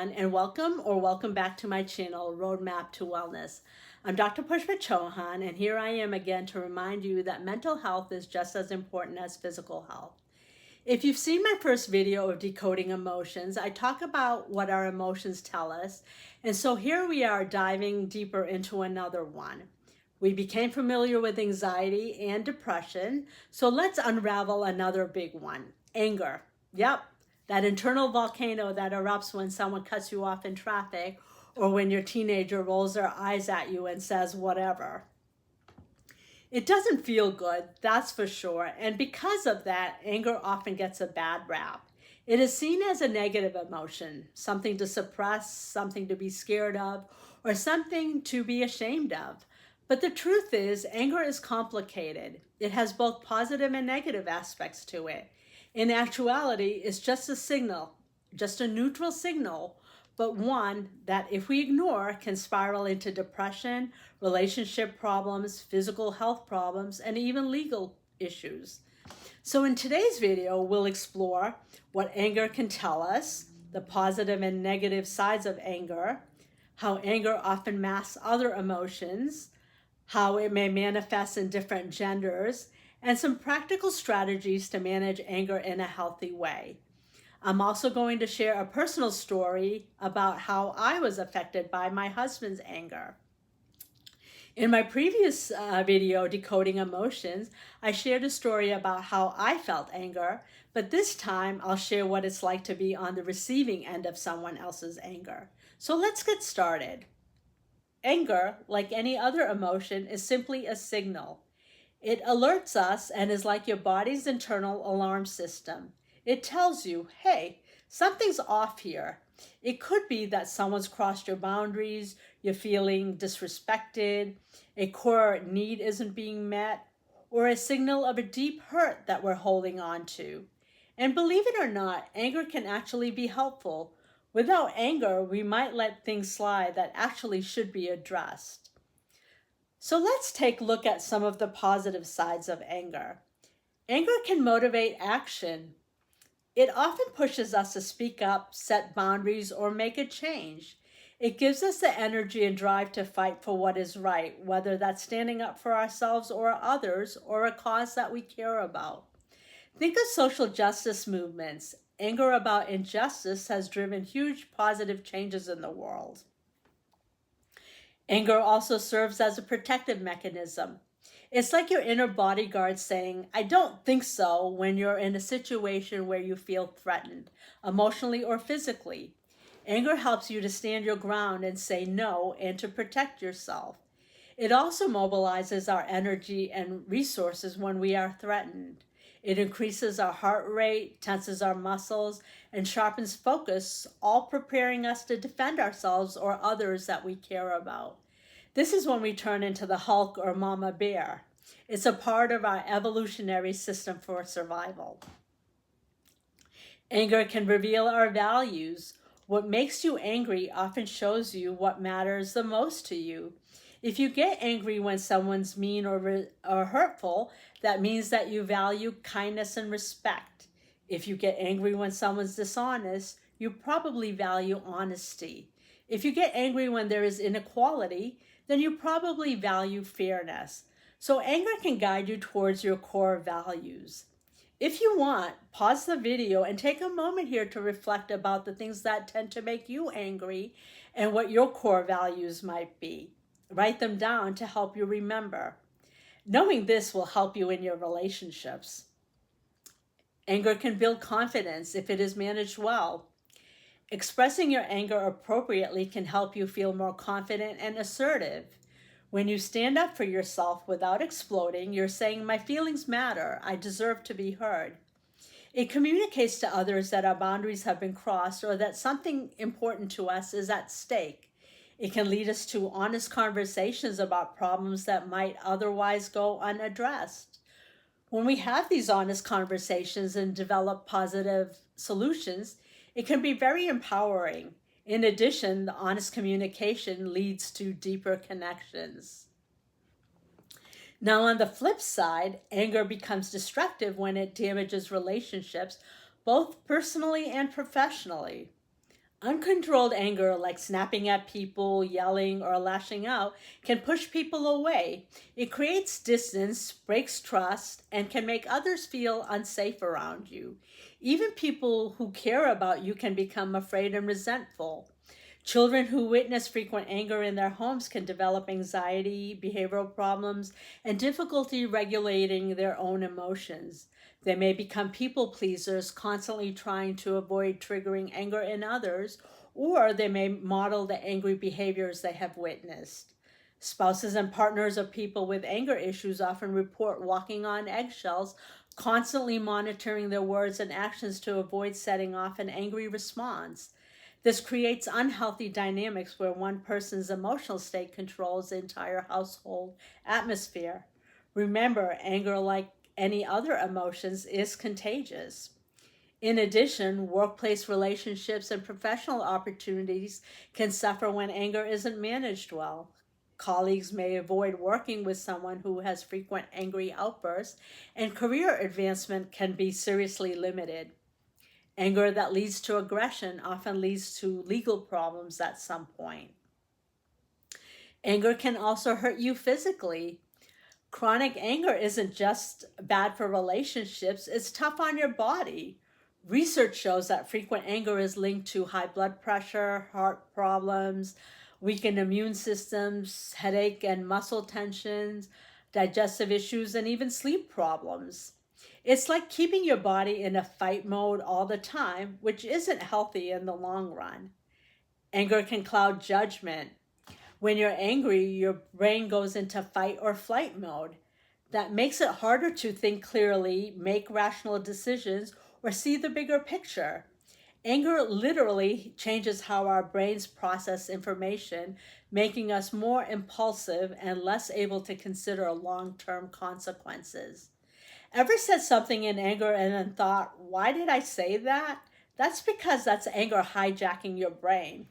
everyone, and welcome back to my channel, Roadmap to Wellness. I'm Dr. Pushpa Chauhan, and here I am again to remind you that mental health is just as important as physical health. If you've seen my first video of decoding emotions, I talk about what our emotions tell us, and so here we are diving deeper into another one. We became familiar with anxiety and depression, so let's unravel another big one, anger. Yep. That internal volcano that erupts when someone cuts you off in traffic or when your teenager rolls their eyes at you and says whatever. It doesn't feel good, that's for sure. And because of that, anger often gets a bad rap. It is seen as a negative emotion, something to suppress, something to be scared of, or something to be ashamed of. But the truth is, anger is complicated. It has both positive and negative aspects to it. In actuality, it's just a signal, just a neutral signal, but one that if we ignore can spiral into depression, relationship problems, physical health problems, and even legal issues. So in today's video, we'll explore what anger can tell us, the positive and negative sides of anger, how anger often masks other emotions, how it may manifest in different genders, and some practical strategies to manage anger in a healthy way. I'm also going to share a personal story about how I was affected by my husband's anger. In my previous video, Decoding Emotions, I shared a story about how I felt anger, but this time I'll share what it's like to be on the receiving end of someone else's anger. So let's get started. Anger, like any other emotion, is simply a signal. It alerts us and is like your body's internal alarm system. It tells you, hey, something's off here. It could be that someone's crossed your boundaries, you're feeling disrespected, a core need isn't being met, or a signal of a deep hurt that we're holding on to. And believe it or not, anger can actually be helpful. Without anger, we might let things slide that actually should be addressed. So let's take a look at some of the positive sides of anger. Anger can motivate action. It often pushes us to speak up, set boundaries, or make a change. It gives us the energy and drive to fight for what is right, whether that's standing up for ourselves or others, or a cause that we care about. Think of social justice movements. Anger about injustice has driven huge positive changes in the world. Anger also serves as a protective mechanism. It's like your inner bodyguard saying, I don't think so, when you're in a situation where you feel threatened, emotionally or physically. Anger helps you to stand your ground and say no and to protect yourself. It also mobilizes our energy and resources when we are threatened. It increases our heart rate, tenses our muscles, and sharpens focus, all preparing us to defend ourselves or others that we care about. This is when we turn into the Hulk or Mama Bear. It's a part of our evolutionary system for survival. Anger can reveal our values. What makes you angry often shows you what matters the most to you. If you get angry when someone's mean or hurtful, that means that you value kindness and respect. If you get angry when someone's dishonest, you probably value honesty. If you get angry when there is inequality, then you probably value fairness. So anger can guide you towards your core values. If you want, pause the video and take a moment here to reflect about the things that tend to make you angry and what your core values might be. Write them down to help you remember. Knowing this will help you in your relationships. Anger can build confidence if it is managed well. Expressing your anger appropriately can help you feel more confident and assertive. When you stand up for yourself without exploding, you're saying, my feelings matter, I deserve to be heard. It communicates to others that our boundaries have been crossed or that something important to us is at stake. It can lead us to honest conversations about problems that might otherwise go unaddressed. When we have these honest conversations and develop positive solutions, it can be very empowering. In addition, the honest communication leads to deeper connections. Now, on the flip side, anger becomes destructive when it damages relationships, both personally and professionally. Uncontrolled anger, like snapping at people, yelling, or lashing out, can push people away. It creates distance, breaks trust, and can make others feel unsafe around you. Even people who care about you can become afraid and resentful. Children who witness frequent anger in their homes can develop anxiety, behavioral problems, and difficulty regulating their own emotions. They may become people pleasers, constantly trying to avoid triggering anger in others, or they may model the angry behaviors they have witnessed. Spouses and partners of people with anger issues often report walking on eggshells, constantly monitoring their words and actions to avoid setting off an angry response. This creates unhealthy dynamics where one person's emotional state controls the entire household atmosphere. Remember, anger, like any other emotions, is contagious. In addition, workplace relationships and professional opportunities can suffer when anger isn't managed well. Colleagues may avoid working with someone who has frequent angry outbursts, and career advancement can be seriously limited. Anger that leads to aggression often leads to legal problems at some point. Anger can also hurt you physically. Chronic anger isn't just bad for relationships, it's tough on your body. Research shows that frequent anger is linked to high blood pressure, heart problems, weakened immune systems, headache and muscle tensions, digestive issues, and even sleep problems. It's like keeping your body in a fight mode all the time, which isn't healthy in the long run. Anger can cloud judgment. When you're angry, your brain goes into fight or flight mode. That makes it harder to think clearly, make rational decisions, or see the bigger picture. Anger literally changes how our brains process information, making us more impulsive and less able to consider long-term consequences. Ever said something in anger and then thought, why did I say that? That's because that's anger hijacking your brain.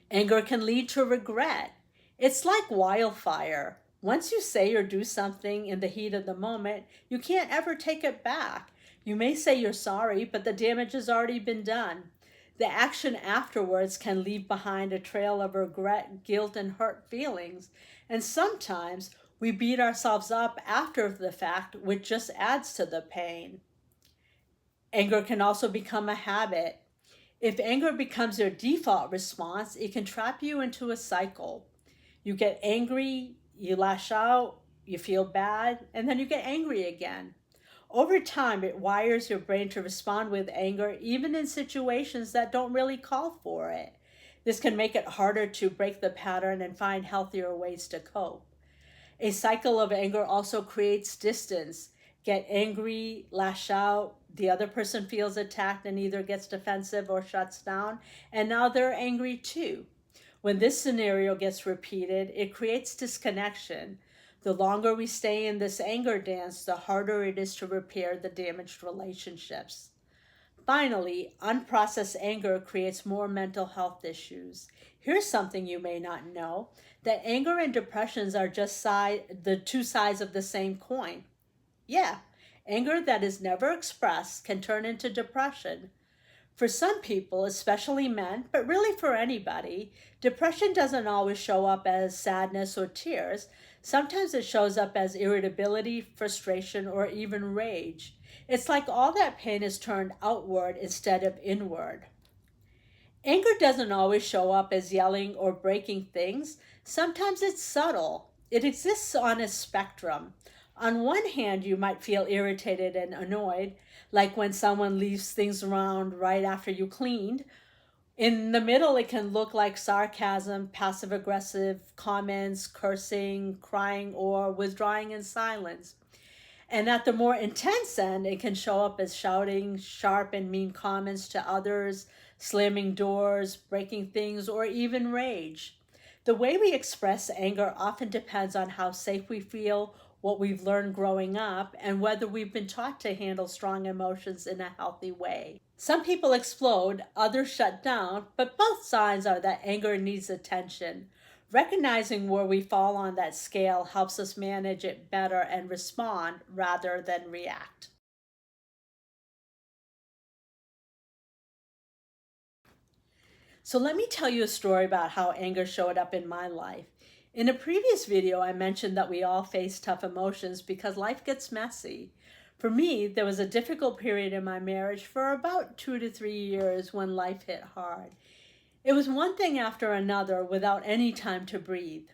Anger can lead to regret. It's like wildfire. Once you say or do something in the heat of the moment, you can't ever take it back. You may say you're sorry, but the damage has already been done. The action afterwards can leave behind a trail of regret, guilt, and hurt feelings. And sometimes we beat ourselves up after the fact, which just adds to the pain. Anger can also become a habit. If anger becomes your default response, it can trap you into a cycle. You get angry, you lash out, you feel bad, and then you get angry again. Over time, it wires your brain to respond with anger, even in situations that don't really call for it. This can make it harder to break the pattern and find healthier ways to cope. A cycle of anger also creates distance. Get angry, lash out, the other person feels attacked and either gets defensive or shuts down, and now they're angry too. When this scenario gets repeated, it creates disconnection. The longer we stay in this anger dance, the harder it is to repair the damaged relationships. Finally, unprocessed anger creates more mental health issues. Here's something you may not know, that anger and depressions are just the two sides of the same coin. Yeah, anger that is never expressed can turn into depression. For some people, especially men, but really for anybody, depression doesn't always show up as sadness or tears. Sometimes it shows up as irritability, frustration, or even rage. It's like all that pain is turned outward instead of inward. Anger doesn't always show up as yelling or breaking things. Sometimes it's subtle. It exists on a spectrum. On one hand, you might feel irritated and annoyed, like when someone leaves things around right after you cleaned. In the middle, it can look like sarcasm, passive aggressive comments, cursing, crying, or withdrawing in silence. And at the more intense end, it can show up as shouting sharp and mean comments to others, slamming doors, breaking things, or even rage. The way we express anger often depends on how safe we feel, what we've learned growing up, and whether we've been taught to handle strong emotions in a healthy way. Some people explode, others shut down, but both signs are that anger needs attention. Recognizing where we fall on that scale helps us manage it better and respond rather than react. So let me tell you a story about how anger showed up in my life. In a previous video, I mentioned that we all face tough emotions because life gets messy. For me, there was a difficult period in my marriage for about 2 to 3 years when life hit hard. It was one thing after another without any time to breathe.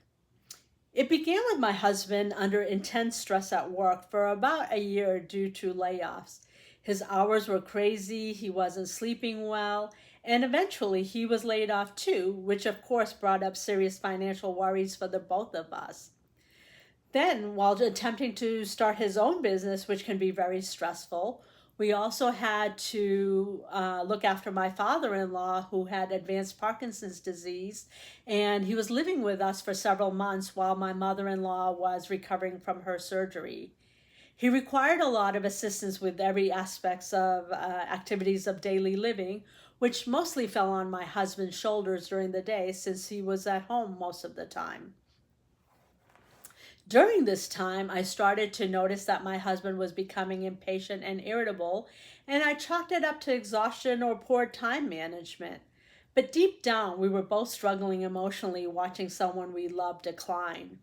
It began with my husband under intense stress at work for about a year due to layoffs. His hours were crazy, he wasn't sleeping well, and eventually he was laid off too, which of course brought up serious financial worries for the both of us. Then, while attempting to start his own business, which can be very stressful, we also had to look after my father-in-law who had advanced Parkinson's disease, and he was living with us for several months while my mother-in-law was recovering from her surgery. He required a lot of assistance with every aspects of activities of daily living, which mostly fell on my husband's shoulders during the day since he was at home most of the time. During this time, I started to notice that my husband was becoming impatient and irritable, and I chalked it up to exhaustion or poor time management. But deep down, we were both struggling emotionally watching someone we loved decline.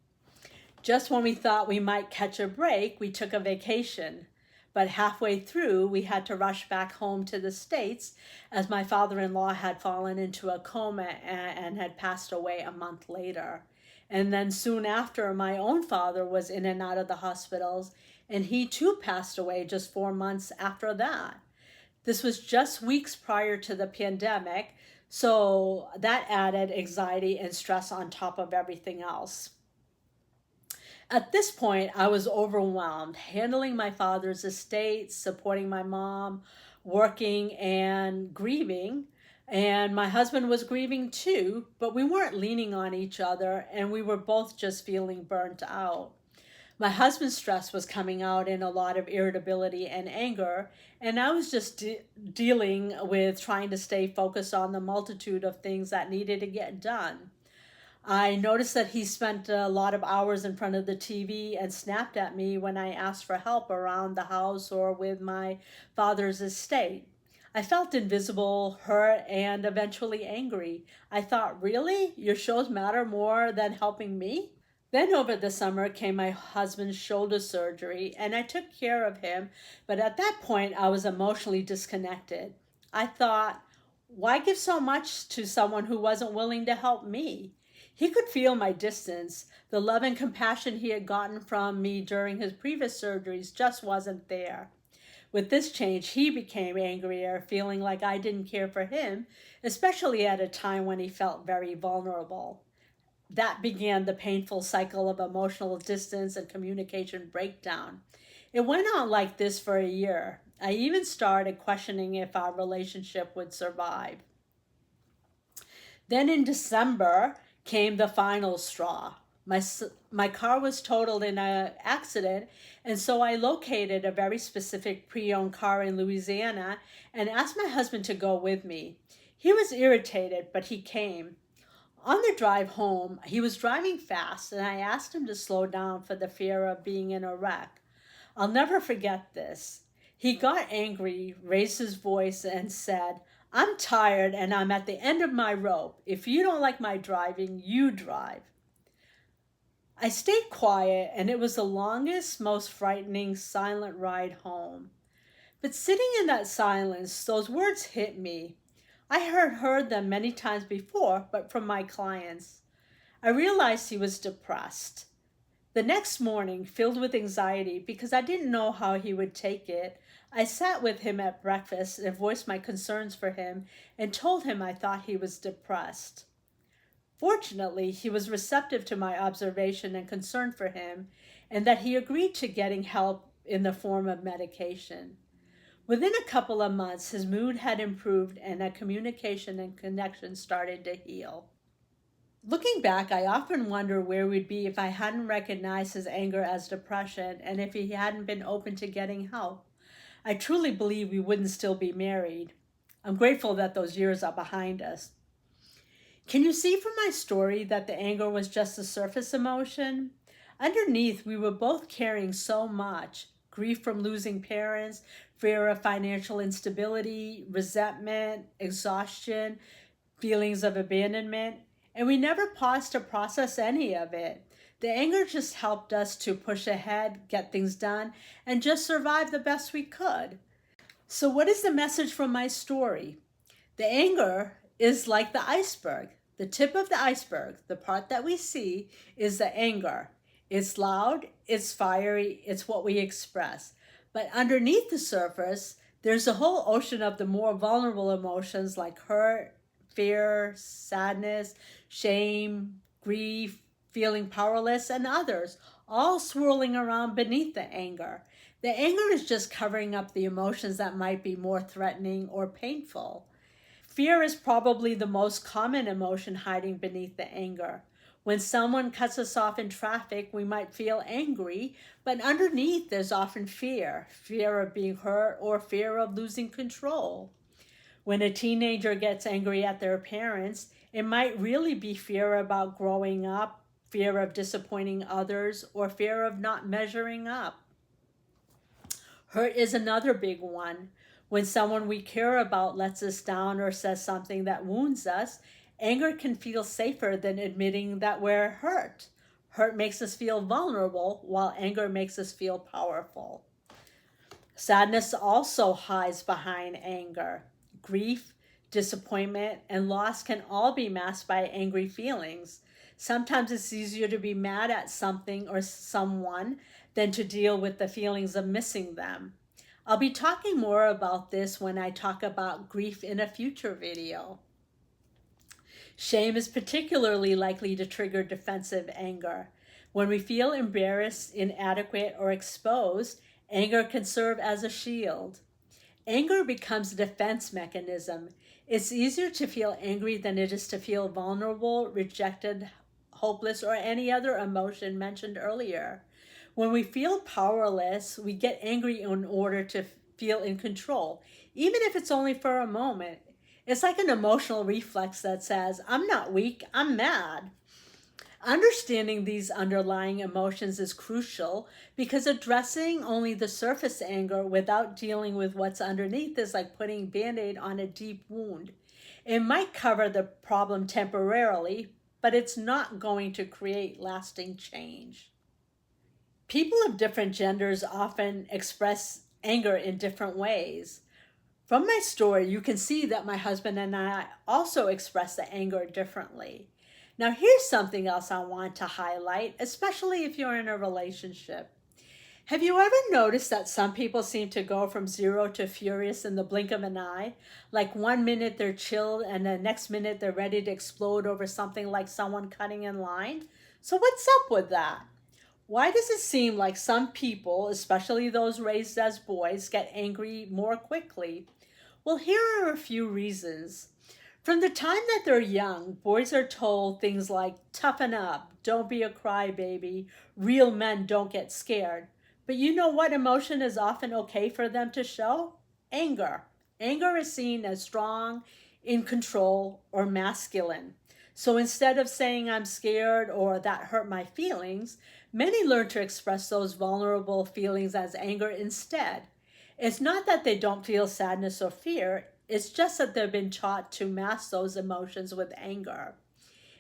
Just when we thought we might catch a break, we took a vacation. But halfway through, we had to rush back home to the States as my father-in-law had fallen into a coma and had passed away a month later. And then soon after, my own father was in and out of the hospitals, and he too passed away just 4 months after that. This was just weeks prior to the pandemic, so that added anxiety and stress on top of everything else. At this point, I was overwhelmed, handling my father's estate, supporting my mom, working and grieving. And my husband was grieving too, but we weren't leaning on each other and we were both just feeling burnt out. My husband's stress was coming out in a lot of irritability and anger, and I was just dealing with trying to stay focused on the multitude of things that needed to get done. I noticed that he spent a lot of hours in front of the TV and snapped at me when I asked for help around the house or with my father's estate. I felt invisible, hurt, and eventually angry. I thought, really? Your shows matter more than helping me? Then over the summer came my husband's shoulder surgery, and I took care of him, but at that point I was emotionally disconnected. I thought, why give so much to someone who wasn't willing to help me? He could feel my distance. The love and compassion he had gotten from me during his previous surgeries just wasn't there. With this change, he became angrier, feeling like I didn't care for him, especially at a time when he felt very vulnerable. That began the painful cycle of emotional distance and communication breakdown. It went on like this for a year. I even started questioning if our relationship would survive. Then in December came the final straw. My car was totaled in an accident, and so I located a very specific pre-owned car in Louisiana and asked my husband to go with me. He was irritated, but he came. On the drive home, he was driving fast, and I asked him to slow down for the fear of being in a wreck. I'll never forget this. He got angry, raised his voice, and said, "I'm tired and I'm at the end of my rope. If you don't like my driving, you drive." I stayed quiet, and it was the longest, most frightening, silent ride home. But sitting in that silence, those words hit me. I had heard them many times before, but from my clients. I realized he was depressed. The next morning, filled with anxiety because I didn't know how he would take it, I sat with him at breakfast and voiced my concerns for him and told him I thought he was depressed. Fortunately, he was receptive to my observation and concern for him, and that he agreed to getting help in the form of medication. Within a couple of months, his mood had improved and our communication and connection started to heal. Looking back, I often wonder where we'd be if I hadn't recognized his anger as depression and if he hadn't been open to getting help. I truly believe we wouldn't still be married. I'm grateful that those years are behind us. Can you see from my story that the anger was just a surface emotion? Underneath, we were both carrying so much: grief from losing parents, fear of financial instability, resentment, exhaustion, feelings of abandonment, and we never paused to process any of it. The anger just helped us to push ahead, get things done, and just survive the best we could. So, what is the message from my story? The anger is like the iceberg. The tip of the iceberg, the part that we see, is the anger. It's loud, it's fiery, it's what we express. But underneath the surface, there's a whole ocean of the more vulnerable emotions like hurt, fear, sadness, shame, grief, feeling powerless, and others, all swirling around beneath the anger. The anger is just covering up the emotions that might be more threatening or painful. Fear is probably the most common emotion hiding beneath the anger. When someone cuts us off in traffic, we might feel angry, but underneath there's often fear of being hurt or fear of losing control. When a teenager gets angry at their parents, it might really be fear about growing up, fear of disappointing others, or fear of not measuring up. Hurt is another big one. When someone we care about lets us down or says something that wounds us, anger can feel safer than admitting that we're hurt. Hurt makes us feel vulnerable, while anger makes us feel powerful. Sadness also hides behind anger. Grief, disappointment, and loss can all be masked by angry feelings. Sometimes it's easier to be mad at something or someone than to deal with the feelings of missing them. I'll be talking more about this when I talk about grief in a future video. Shame is particularly likely to trigger defensive anger. When we feel embarrassed, inadequate, or exposed, anger can serve as a shield. Anger becomes a defense mechanism. It's easier to feel angry than it is to feel vulnerable, rejected, hopeless, or any other emotion mentioned earlier. When we feel powerless, we get angry in order to feel in control, even if it's only for a moment. It's like an emotional reflex that says, I'm not weak, I'm mad. Understanding these underlying emotions is crucial because addressing only the surface anger without dealing with what's underneath is like putting Band-Aid on a deep wound. It might cover the problem temporarily, but it's not going to create lasting change. People of different genders often express anger in different ways. From my story, you can see that my husband and I also express the anger differently. Now, here's something else I want to highlight, especially if you're in a relationship. Have you ever noticed that some people seem to go from zero to furious in the blink of an eye? Like 1 minute they're chilled and the next minute they're ready to explode over something like someone cutting in line? So what's up with that? Why does it seem like some people, especially those raised as boys, get angry more quickly? Well, here are a few reasons. From the time that they're young, boys are told things like, toughen up, don't be a crybaby, real men don't get scared. But you know what emotion is often okay for them to show? Anger. Anger is seen as strong, in control, or masculine. So instead of saying I'm scared or that hurt my feelings, many learn to express those vulnerable feelings as anger instead. It's not that they don't feel sadness or fear, it's just that they've been taught to mask those emotions with anger.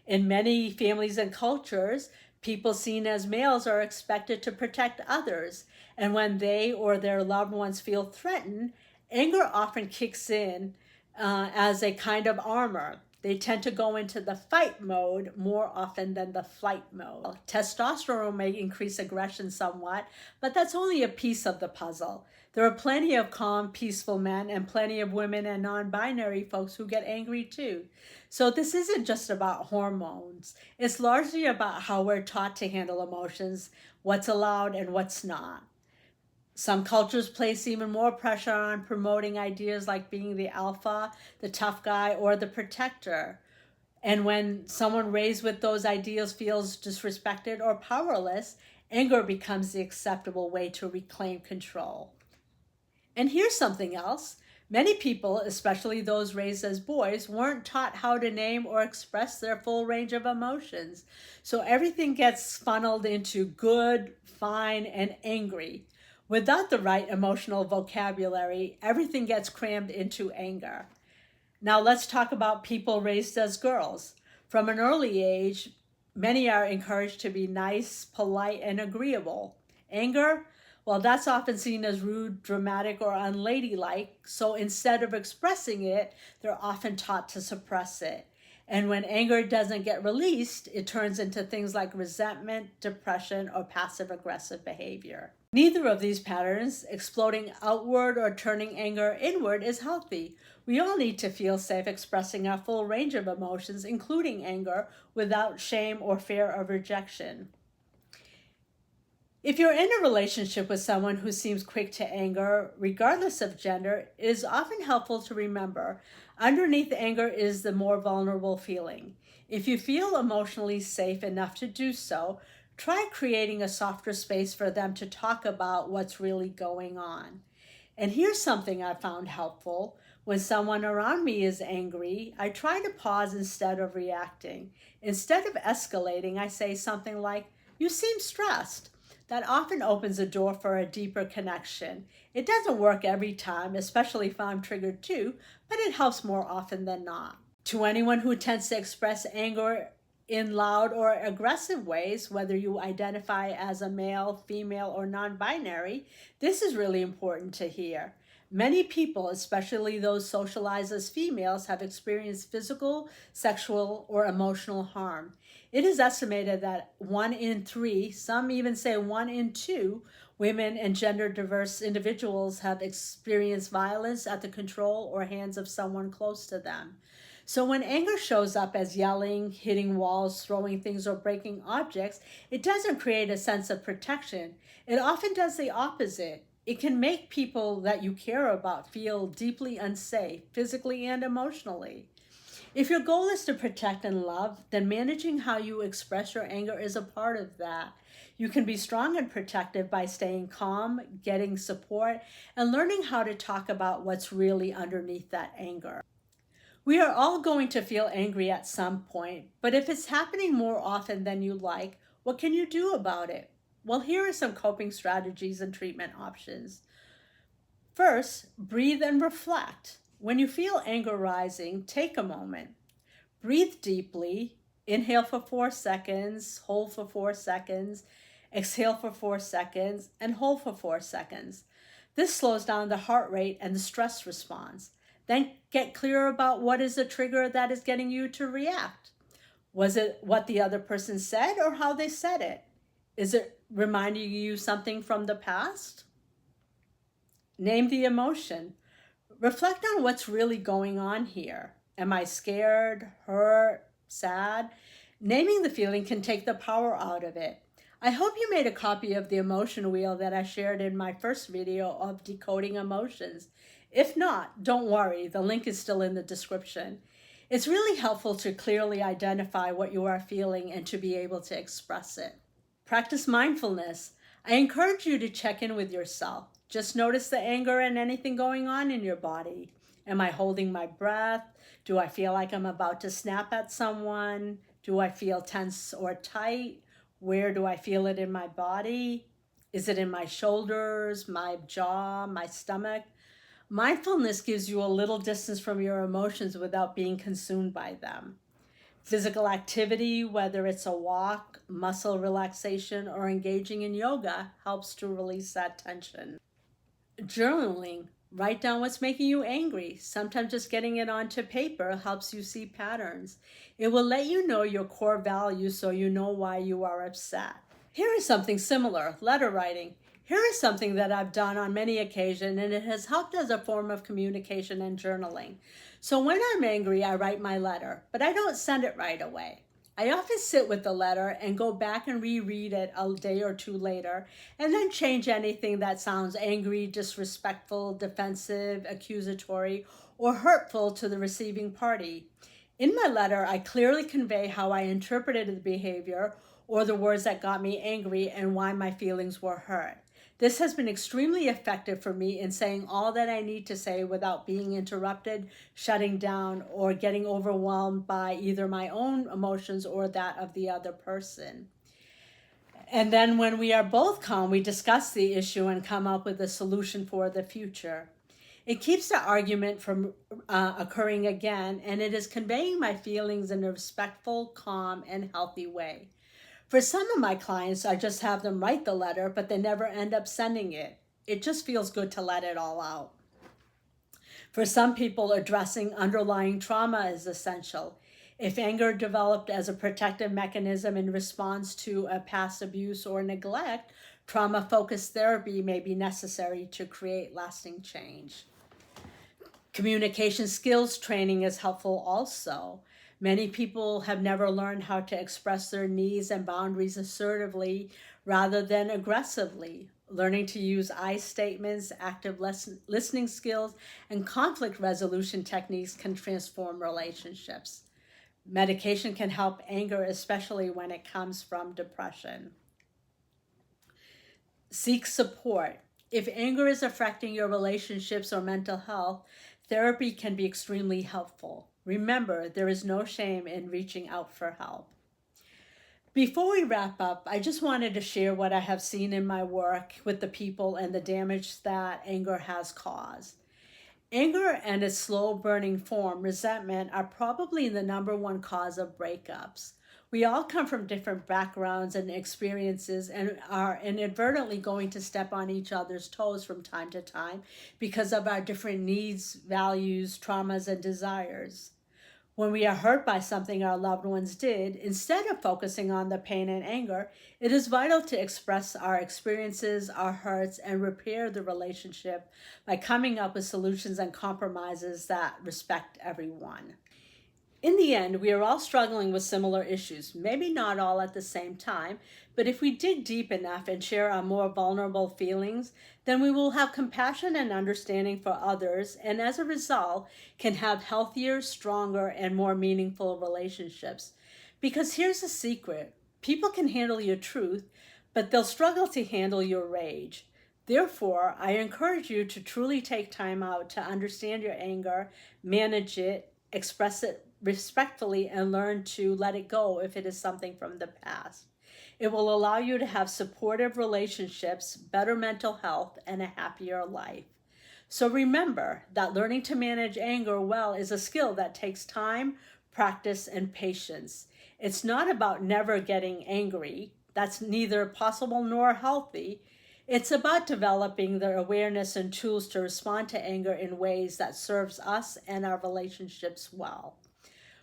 In many families and cultures, people seen as males are expected to protect others, and when they or their loved ones feel threatened, anger often kicks in as a kind of armor. They tend to go into the fight mode more often than the flight mode. Testosterone may increase aggression somewhat, but that's only a piece of the puzzle. There are plenty of calm, peaceful men and plenty of women and non-binary folks who get angry too. So this isn't just about hormones. It's largely about how we're taught to handle emotions, what's allowed and what's not. Some cultures place even more pressure on promoting ideas like being the alpha, the tough guy, or the protector. And when someone raised with those ideals feels disrespected or powerless, anger becomes the acceptable way to reclaim control. And here's something else. Many people, especially those raised as boys, weren't taught how to name or express their full range of emotions. So everything gets funneled into good, fine, and angry. Without the right emotional vocabulary, everything gets crammed into anger. Now let's talk about people raised as girls. From an early age, many are encouraged to be nice, polite, and agreeable. Anger, well, that's often seen as rude, dramatic, or unladylike, so instead of expressing it, they're often taught to suppress it. And when anger doesn't get released, it turns into things like resentment, depression, or passive aggressive behavior. Neither of these patterns, exploding outward or turning anger inward, is healthy. We all need to feel safe expressing our full range of emotions, including anger, without shame or fear of rejection. If you're in a relationship with someone who seems quick to anger, regardless of gender, it is often helpful to remember underneath anger is the more vulnerable feeling. If you feel emotionally safe enough to do so, try creating a softer space for them to talk about what's really going on. And here's something I found helpful. When someone around me is angry, I try to pause instead of reacting. Instead of escalating, I say something like, "You seem stressed." That often opens a door for a deeper connection. It doesn't work every time, especially if I'm triggered too, but it helps more often than not. To anyone who tends to express anger in loud or aggressive ways, whether you identify as a male, female, or non binary, this is really important to hear. Many people, especially those socialized as females, have experienced physical, sexual, or emotional harm. It is estimated that 1 in 3, some even say 1 in 2, women and gender diverse individuals have experienced violence at the control or hands of someone close to them. So when anger shows up as yelling, hitting walls, throwing things, or breaking objects, it doesn't create a sense of protection. It often does the opposite. It can make people that you care about feel deeply unsafe, physically and emotionally. If your goal is to protect and love, then managing how you express your anger is a part of that. You can be strong and protective by staying calm, getting support, and learning how to talk about what's really underneath that anger. We are all going to feel angry at some point, but if it's happening more often than you like, what can you do about it? Well, here are some coping strategies and treatment options. First, breathe and reflect. When you feel anger rising, take a moment. Breathe deeply. Inhale for 4 seconds, hold for 4 seconds, exhale for 4 seconds, and hold for 4 seconds. This slows down the heart rate and the stress response. Then get clear about what is the trigger that is getting you to react. Was it what the other person said or how they said it? Is it reminding you something from the past? Name the emotion. Reflect on what's really going on here. Am I scared, hurt, sad? Naming the feeling can take the power out of it. I hope you made a copy of the emotion wheel that I shared in my first video of decoding emotions. If not, don't worry, the link is still in the description. It's really helpful to clearly identify what you are feeling and to be able to express it. Practice mindfulness. I encourage you to check in with yourself. Just notice the anger and anything going on in your body. Am I holding my breath? Do I feel like I'm about to snap at someone? Do I feel tense or tight? Where do I feel it in my body? Is it in my shoulders, my jaw, my stomach? Mindfulness gives you a little distance from your emotions without being consumed by them. Physical activity, whether it's a walk, muscle relaxation, or engaging in yoga, helps to release that tension. Journaling, write down what's making you angry. Sometimes just getting it onto paper helps you see patterns. It will let you know your core values so you know why you are upset. Here is something similar, letter writing. Here is something that I've done on many occasions, and it has helped as a form of communication and journaling. So when I'm angry, I write my letter, but I don't send it right away. I often sit with the letter and go back and reread it a day or two later, and then change anything that sounds angry, disrespectful, defensive, accusatory, or hurtful to the receiving party. In my letter, I clearly convey how I interpreted the behavior or the words that got me angry and why my feelings were hurt. This has been extremely effective for me in saying all that I need to say without being interrupted, shutting down, or getting overwhelmed by either my own emotions or that of the other person. And then when we are both calm, we discuss the issue and come up with a solution for the future. It keeps the argument from occurring again, and it is conveying my feelings in a respectful, calm, and healthy way. For some of my clients, I just have them write the letter, but they never end up sending it. It just feels good to let it all out. For some people, addressing underlying trauma is essential. If anger developed as a protective mechanism in response to a past abuse or neglect, trauma-focused therapy may be necessary to create lasting change. Communication skills training is helpful also. Many people have never learned how to express their needs and boundaries assertively rather than aggressively. Learning to use I statements, active listening skills, and conflict resolution techniques can transform relationships. Medication can help anger, especially when it comes from depression. Seek support. If anger is affecting your relationships or mental health, therapy can be extremely helpful. Remember, there is no shame in reaching out for help. Before we wrap up, I just wanted to share what I have seen in my work with the people and the damage that anger has caused. Anger and its slow burning form, resentment, are probably the #1 cause of breakups. We all come from different backgrounds and experiences and are inadvertently going to step on each other's toes from time to time because of our different needs, values, traumas, and desires. When we are hurt by something our loved ones did, instead of focusing on the pain and anger, it is vital to express our experiences, our hurts, and repair the relationship by coming up with solutions and compromises that respect everyone. In the end, we are all struggling with similar issues, maybe not all at the same time, but if we dig deep enough and share our more vulnerable feelings, then we will have compassion and understanding for others, and as a result, can have healthier, stronger, and more meaningful relationships. Because here's the secret: people can handle your truth, but they'll struggle to handle your rage. Therefore, I encourage you to truly take time out to understand your anger, manage it, express it respectfully, and learn to let it go if it is something from the past. It will allow you to have supportive relationships, better mental health, and a happier life. So remember that learning to manage anger well is a skill that takes time, practice, and patience. It's not about never getting angry. That's neither possible nor healthy. It's about developing the awareness and tools to respond to anger in ways that serves us and our relationships well.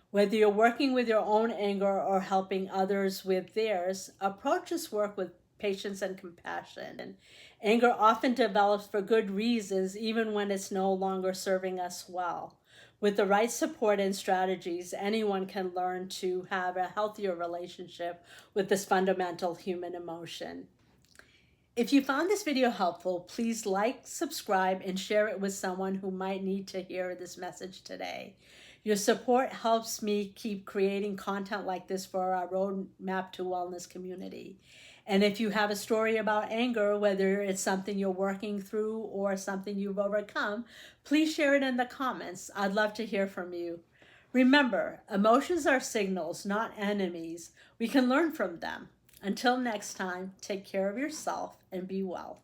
Whether you're working with your own anger or helping others with theirs, approach this work with patience and compassion. And anger often develops for good reasons, even when it's no longer serving us well. With the right support and strategies, anyone can learn to have a healthier relationship with this fundamental human emotion. If you found this video helpful, please like, subscribe, and share it with someone who might need to hear this message today. Your support helps me keep creating content like this for our Roadmap to Wellness community. And if you have a story about anger, whether it's something you're working through or something you've overcome, please share it in the comments. I'd love to hear from you. Remember, emotions are signals, not enemies. We can learn from them. Until next time, take care of yourself and be well.